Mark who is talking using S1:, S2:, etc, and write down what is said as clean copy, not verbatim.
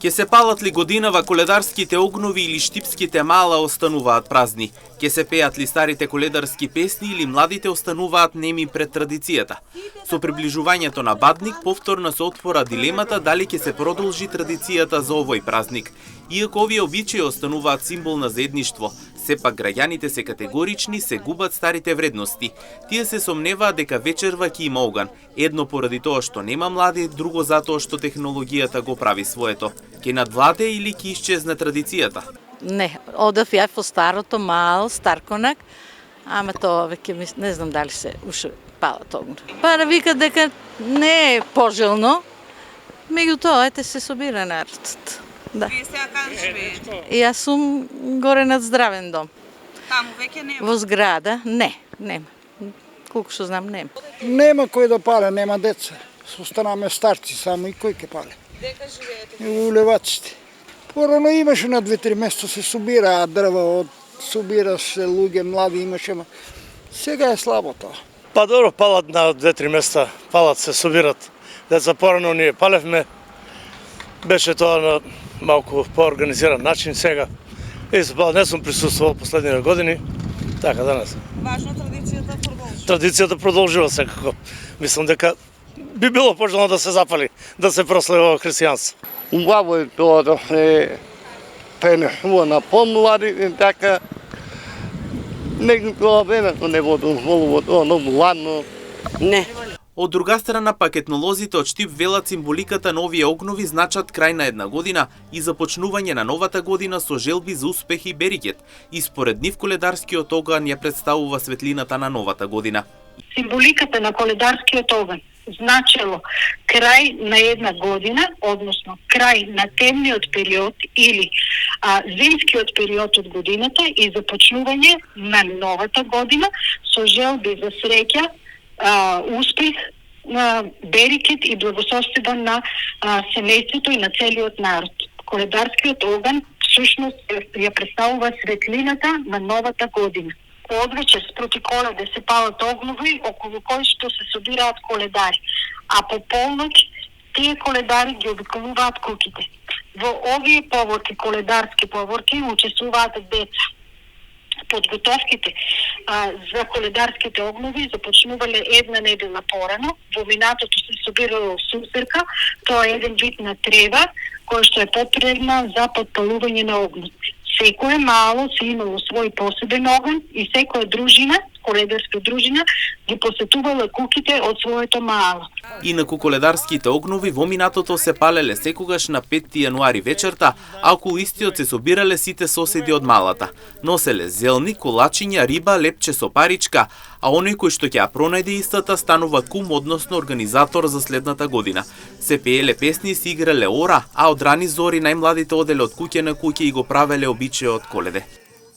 S1: Ке се палат ли годинава коледарските огнови или штипските мала остануваат празни? Ке се пеат ли старите коледарски песни или младите остануваат неми пред традицијата? Со приближувањето на Бадник повторно се отвора дилемата дали ќе се продолжи традицијата за овој празник. Иако овие обичаи остануваат символ на заедништво, сепак граѓаните се категорични, се губат старите вредности. Тие се сомневаат дека вечерва ќе има оган, едно поради тоа што нема млади, друго затоа што технологијата го прави своето. Ке надвладе или ќе исчезне традицијата?
S2: Не, одев ја во старото мал, Старконак, ама тоа веќе не знам дали се уште палат огнов. Пара вика дека не е пожелно, меѓутоа ете се собира народот. Да.
S3: Вие сега каде живеете?
S2: Јас сум горе над Здравен дом.
S3: Таму веќе нема?
S2: Во зграда? Не, нема. Колку што знам, нема.
S4: Нема кој да пале, нема деца. Останаме старци само и кој ќе пале.
S3: Дека живеете?
S4: У Леваците. Порано имаше на 2-3 места се собираат дрва, собира се луѓе, млади имаше, ама сега е слабо тоа.
S5: Па добро, палат на 2-3 места, палат се собират. Деца порано ние палевме, беше тоа на малку поорганизиран начин сега. Не сум присуствувал последните години, така данас.
S3: Важно традицијата продолжува.
S5: Традицијата продолжува секако. Мислам дека би било пожелно да се запали, да се прослави во христијанство.
S6: Убаво е тоа да се пренесува на помлади, така некоја времето не го дозволува тоа многу ладно.
S2: Не.
S1: Од друга страна, пак етнолозите од Штип велат символиката на овие огнови значат крај на една година и започнување на новата година со желби за успех и берикет. И според нив коледарскиот оган ја представува светлината на новата година.
S7: Символиката на коледарскиот оган значело крај на една година, односно крај на темниот период или зимскиот период од годината и започнување на новата година со желби за среќа, успех, берикет и благосостојба на семејството и на целиот народ. Коледарскиот оган всушност ја представува светлината на новата година. Одвечер спроти Коледе се палат огнови околу кои што се собираат коледари, а по полноќ тие коледари ги обиколуваат куќите. Во овие поворки, коледарски поворки, учествуваат деца. Подготовките за коледарските огнови започнувале една недела порано. Во минатото се собирало сусерка, тоа е еден вид на трева која што е потребна за подпалување на огнот. Секое мало се имало свој посебен оган и секоја дружина, коледарска дружина, ги посетувала куќите од своето мало.
S1: Инаку коледарските огнови во минатото се палеле секогаш на 5 јануари вечерта, а околу истиот се собирале сите соседи од малата. Носеле зелни, колачиња, риба, лепче со паричка, а оној кој што ќе ја пронајде истата станува кум, односно организатор за следната година. Се пееле песни и се играле ора, а од рани зори најмладите оделе од куќе на куќе и го правеле обичајот Коледе.